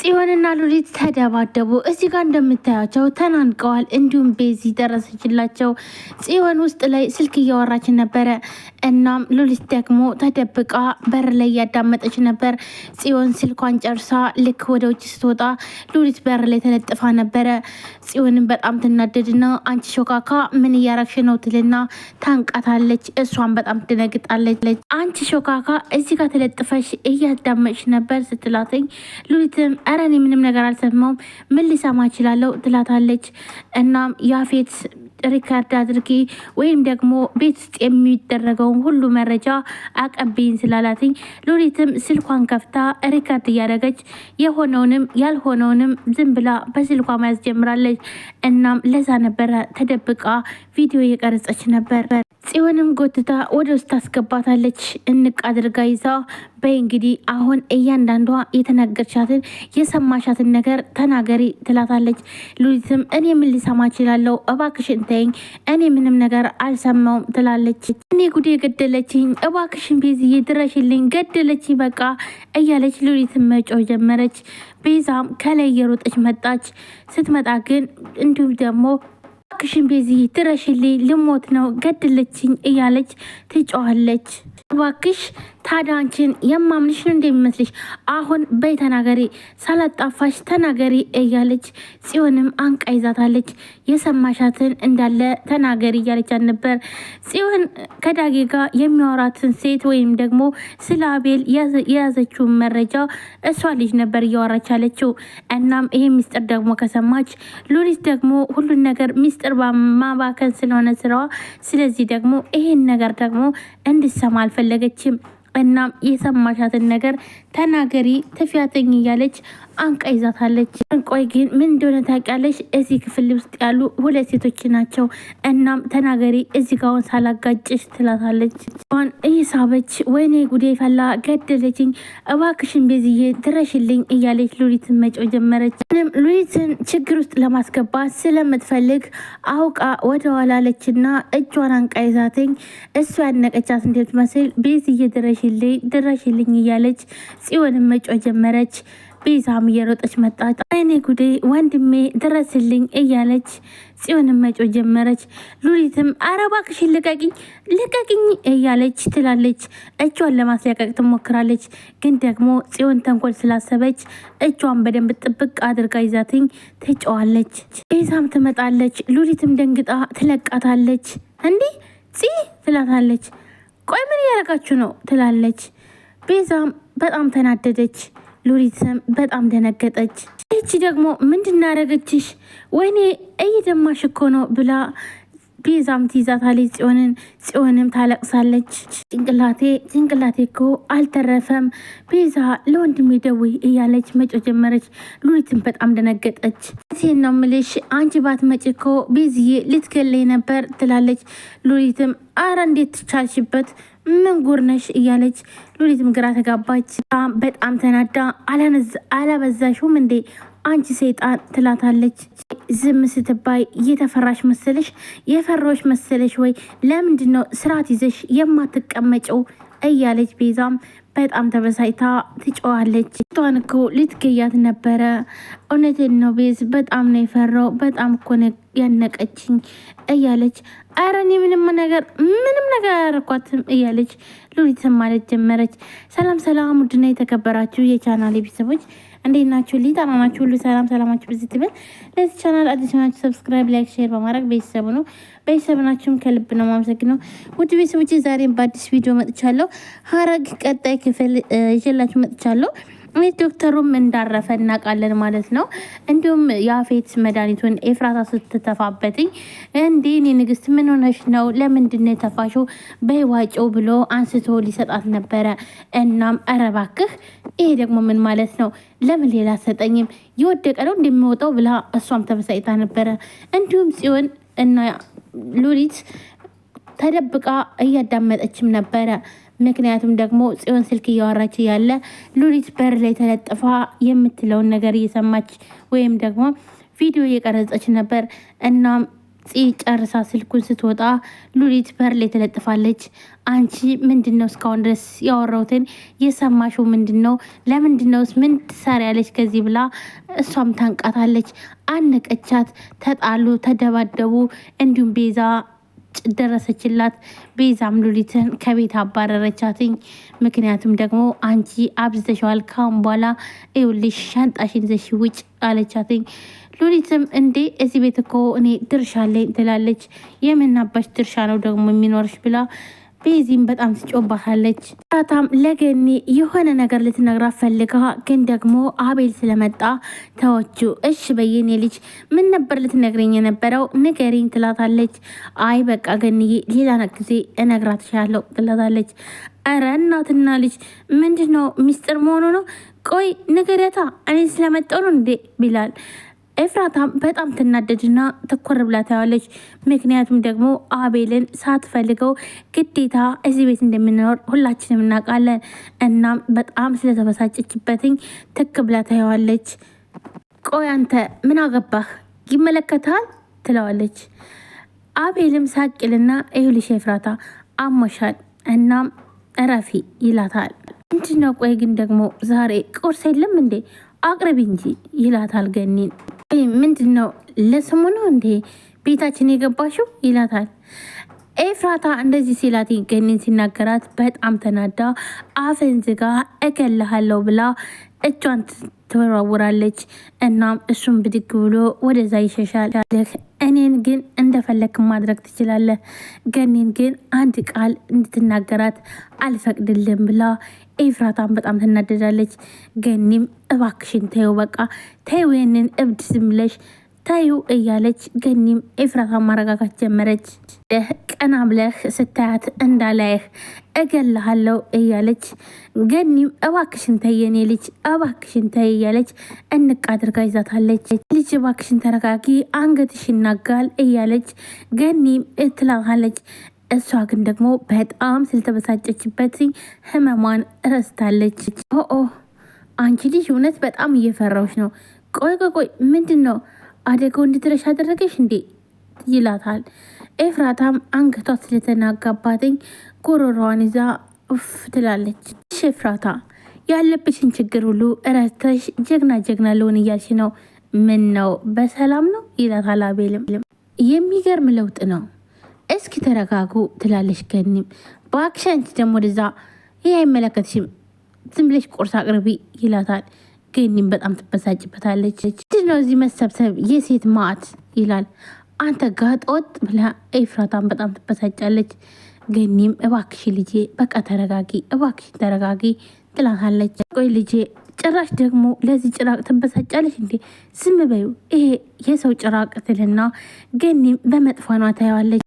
ጽዮንና ሉሊት ተደባደቡ። እዚህ ጋር እንደምታያቸው ተናንቀዋል። እንዲሁም ቤዚ ደረሰችላቸው። ጽዮን ውስጥ ላይ ስልክ እያወራች ነበረ። እናም ሉሊት ደግሞ ተደብቃ በር ላይ እያዳመጠች ነበር። ጽዮን ስልኳን ጨርሳ ልክ ወደ ውጭ ስትወጣ ሉሊት በር ላይ ተለጥፋ ነበረ። ጽዮንን በጣም ትናደድና አንቺ ሾካካ ምን እያረግሽ ነው ትልና ታንቃታለች። እሷን በጣም ትደነግጣለች። አንቺ ሾካካ እዚህ ጋር ተለጥፈሽ እያዳመጥሽ ነበር ስትላተኝ ሉሊትም አረ እኔ ምንም ነገር አልሰማውም ምን ሊሰማ እችላለሁ ትላታለች። እናም ያፌት ሪካርድ አድርጊ ወይም ደግሞ ቤት ውስጥ የሚደረገውን ሁሉ መረጃ አቀብይን ስላላትኝ ሉሊትም ስልኳን ከፍታ ሪካርድ እያደረገች የሆነውንም ያልሆነውንም ዝም ብላ በስልኳ መያዝ ጀምራለች። እናም ለዛ ነበረ ተደብቃ ቪዲዮ እየቀረጸች ነበር። ጽዮንም ጎትታ ወደ ውስጥ ታስገባታለች። እንቅ አድርጋ ይዛ በይ እንግዲህ አሁን እያንዳንዷ የተናገርሻትን የሰማሻትን ነገር ተናገሪ ትላታለች። ሉሊትም እኔ ምን ሊሰማ እችላለሁ እባክሽን ተይኝ እኔ ምንም ነገር አልሰማውም ትላለች። እኔ ጉዴ ገደለችኝ እባክሽን ቤዝዬ ድረሽልኝ ገደለችኝ በቃ እያለች ሉሊትን መጮህ ጀመረች። ቤዛም ከላይ እየሮጠች መጣች። ስትመጣ ግን እንዲሁም ደግሞ እባክሽን ቤዝዬ ድረሽልኝ ልሞት ነው ገደለችኝ እያለች ትጮኻለች። እባክሽ ታዲያ አንቺን የማምንሽ ነው እንደሚመስልሽ አሁን በይ ተናገሪ ሳላጣፋሽ ተናገሪ እያለች ጽዮንም አንቃ ይዛታለች። የሰማሻትን እንዳለ ተናገሪ እያለቻት ነበር። ጽዮን ከዳጌ ጋር የሚያወራትን ሴት ወይም ደግሞ ስለ አቤል የያዘችውን መረጃ እሷ ልጅ ነበር እያወራች ያለችው። እናም ይሄ ሚስጥር ደግሞ ከሰማች ሉሊት ደግሞ ሁሉን ነገር ሚስጥር ማባከን ስለሆነ ስራዋ፣ ስለዚህ ደግሞ ይሄን ነገር ደግሞ እንድሰማ አልፈለገችም። እናም የሰማሻትን ነገር ተናገሪ ትፊያተኝ እያለች አንቃ ይዛታለች። ቆይ ግን ምን እንደሆነ ታውቂያለሽ? እዚህ ክፍል ውስጥ ያሉ ሁለት ሴቶች ናቸው። እናም ተናገሪ እዚህ ጋውን ሳላጋጭሽ ትላታለች። ን እየሳበች ወይኔ ጉዴ ፈላ ገደለችኝ እባክሽን ቤዝዬ ድረሽልኝ እያለች ሉሊትን መጮህ ጀመረች። ምንም ሉሊትን ችግር ውስጥ ለማስገባት ስለምትፈልግ አውቃ ወደ ኋላለችና እጇን አንቃ ይዛትኝ እሱ ያነቀቻት እንደምትመስል ቤዝዬ ድረሽልኝ እያለች ጽዮንን መጮህ ጀመረች። ቤዛም እየሮጠች መጣች። አይኔ ጉዴ ወንድሜ ድረስልኝ እያለች ጽዮንን መጮህ ጀመረች። ሉሊትም አረ እባክሽን ልቀቂኝ እያለች ትላለች። እጇን ለማስለቀቅ ትሞክራለች። ግን ደግሞ ጽዮን ተንኮል ስላሰበች እጇን በደንብ ጥብቅ አድርጋ ይዛትኝ ትጮዋለች። ቤዛም ትመጣለች። ሉሊትም ደንግጣ ትለቃታለች። እንዲህ ትላታለች። ቆይ ምን እያደረጋችሁ ነው ትላለች። ቤዛም በጣም ተናደደች። ሉሊትም በጣም ደነገጠች። ይቺ ደግሞ ምንድን ያደረገችሽ? ወይኔ እየደማሽ እኮ ነው ብላ ቤዛም ትይዛታለች ጽዮንን። ጽዮንም ታለቅሳለች። ጭንቅላቴ እኮ አልተረፈም ቤዛ ለወንድሜ ደውይ እያለች መጮህ ጀመረች። ሉሊትም በጣም ደነገጠች። ሴን ነው ምልሽ አንቺ ባትመጪ እኮ ቤዝዬ ልትገለኝ ነበር ትላለች። ሉሊትም አረ እንዴት ትቻልሽበት ምን ጉርነሽ እያለች ሉሊትም ግራ ተጋባች። በጣም ተናዳ አላበዛሽውም እንዴ አንቺ ሰይጣን ትላታለች። ዝም ስትባይ እየተፈራሽ መሰለሽ የፈራሽ መሰለሽ ወይ ለምንድን ነው ስርዓት ይዘሽ የማትቀመጨው እያለች ቤዛም በጣም ተበሳይታ ትጮዋለች። ቷን እኮ ልትገያት ነበረ። እውነቴን ነው ቤዝ በጣም ነው የፈራው በጣም እኮ ያነቀችኝ እያለች አረ እኔ ምንም ነገር አያረኳትም እያለች ሉሊትም ማለት ጀመረች። ሰላም ውድና የተከበራችሁ የቻናል ቤተሰቦች እንዴት ናችሁ? ሊጣና ናችሁ? ሁሉ ሰላማችሁ ብዙ ትበል። ለዚህ ቻናል አዲስ ናችሁ ሰብስክራይብ፣ ላይክ፣ ሼር በማድረግ ቤተሰቡ ነው። ቤተሰብናችሁም ከልብ ነው ማመሰግነው። ውድ ቤተሰቦች ዛሬም በአዲስ ቪዲዮ መጥቻለሁ። ሐረግ ቀጣይ ክፍል ይዤላችሁ መጥቻለሁ። ዶክተሩም እንዳረፈ እናውቃለን ማለት ነው። እንዲሁም ያፌት መድኃኒቱን ኤፍራታ ስትተፋበትኝ እንዴ እኔ ንግስት ምን ሆነሽ ነው ለምንድን ነው የተፋሽው በይዋጨው ብሎ አንስቶ ሊሰጣት ነበረ። እናም ኧረ እባክህ ይሄ ደግሞ ምን ማለት ነው ለምን ሌላ ሰጠኝም የወደቀ ነው እንደሚወጣው ብላ እሷም ተበሳይታ ነበረ። እንዲሁም ጽዮን እና ሉሊት ተደብቃ እያዳመጠችም ነበረ። ምክንያቱም ደግሞ ጽዮን ስልክ እያወራች ያለ ሉሊት በር ላይ ተለጥፋ የምትለውን ነገር እየሰማች ወይም ደግሞ ቪዲዮ እየቀረጸች ነበር። እናም ጨርሳ ስልኩን ስትወጣ ሉሊት በር ላይ ተለጥፋለች። አንቺ ምንድነው እስካሁን ድረስ ያወራሁትን የሰማሽው? ምንድነው? ለምንድነውስ ምን ትሰሪያለች ከዚህ ብላ እሷም ታንቃታለች። አነቀቻት። ተጣሉ፣ ተደባደቡ። እንዲሁም ቤዛ ደረሰችላት። ቤዛም ሉሊትን ከቤት አባረረቻትኝ። ምክንያቱም ደግሞ አንቺ አብዝተሸዋል፣ ካሁን በኋላ ይኸውልሽ ሻንጣሽን ይዘሽ ውጭ አለቻትኝ። ሉሊትም እንዴ እዚህ ቤት እኮ እኔ ድርሻ አለኝ ትላለች። የምናባሽ ድርሻ ነው ደግሞ የሚኖርሽ ብላ ቤዚም በጣም ትጮባታለች። ራታም ለገኒ የሆነ ነገር ልትነግራት ፈልጋ ግን ደግሞ አቤል ስለመጣ ተወቹ። እሺ በየኔ ልጅ ምን ነበር ልትነግረኝ የነበረው? ንገሪኝ ትላታለች። አይ በቃ ገኒዬ ሌላ ጊዜ እነግራትሻለሁ ትላታለች። አረ እናትና ልጅ ምንድነው ሚስጥር መሆኑ ነው? ቆይ ንገሪያታ እኔ ስለመጣሁ ነው እንዴ ቢላል ኤፍራታም በጣም ትናደድና ትኮር ብላ ታያለች። ምክንያቱም ደግሞ አቤልን ሳትፈልገው ግዴታ እዚህ ቤት እንደምንኖር ሁላችንም እናውቃለን። እናም በጣም ስለተበሳጨችበትኝ ትክ ብላ ታያለች። ቆይ አንተ ምን አገባህ ይመለከታል ትለዋለች። አቤልም ሳቅልና ይኸውልሽ ኤፍራታ አሞሻል፣ እናም እረፊ ይላታል። ምንድነው ቆይ ግን ደግሞ ዛሬ ቁርስ የለም እንዴ አቅርቢ እንጂ ይላታል ገኒን። ምንድን ነው ለስሙ ነው እንዴ ቤታችን የገባሽው ይላታል። ኤፍራታ እንደዚህ ሲላት ገኒን ሲናገራት በጣም ተናዳ አፍን ዝጋ እገልሃለሁ ብላ እጇን ትወራውራለች። እናም እሱም ብድግ ብሎ ወደዛ ይሸሻል። እኔን ግን እንደፈለክ ማድረግ ትችላለህ፣ ገኒን ግን አንድ ቃል እንድትናገራት አልፈቅድልም ብላ ኤፍራታን በጣም ትናደዳለች። ገኒም እባክሽን ተይው፣ በቃ ተይው፣ ይህንን እብድ ዝም ብለሽ ታዩ እያለች ገኒም ኤፍራታን ማረጋጋት ጀመረች። ቀና ብለህ ስታያት እንዳላየህ እገልሃለሁ እያለች ገኒም እባክሽን ተይ የኔ ልጅ እባክሽን ተይ እያለች እንቅ አድርጋ ይዛታለች። ልጅ እባክሽን ተረጋጊ አንገትሽ ይናጋል እያለች ገኒም ትላታለች። እሷ ግን ደግሞ በጣም ስለተበሳጨችበት ህመሟን ረስታለች። ኦ አንቺ ልጅ እውነት በጣም እየፈራዎች ነው። ቆይ ምንድን ነው አደጋው እንድትረሽ አደረገሽ እንዴ ይላታል። ኤፍራታም አንገቷ ስለተናጋባትኝ ጉሮሮዋን ይዛ ኡፍ ትላለች። ኤፍራታ ያለብሽን ችግር ሁሉ እረስተሽ ጀግና ልሆን እያልሽ ነው? ምን ነው በሰላም ነው ይላታል አቤልም። የሚገርም ለውጥ ነው፣ እስኪ ተረጋጉ ትላለች ገኒም። በአክሽ አንቺ ደግሞ ወደዛ ይህ አይመለከትሽም፣ ዝም ብለሽ ቁርስ አቅርቢ ይላታል። ገኒም በጣም ትበሳጭበታለች። ምንድነው እዚህ መሰብሰብ የሴት ማዕት ይላል። አንተ ጋጦጥ ብላ ኤፍራታን በጣም ትበሳጫለች። ገኒም እባክሽ ልጄ በቃ ተረጋጊ፣ እባክሽ ተረጋጊ ትላታለች። ቆይ ልጄ ጭራሽ ደግሞ ለዚህ ጭራቅ ትበሳጫለች እንዴ? ዝም በዩ፣ ይሄ የሰው ጭራቅ ትልና ገኒም በመጥፋኗ ታየዋለች።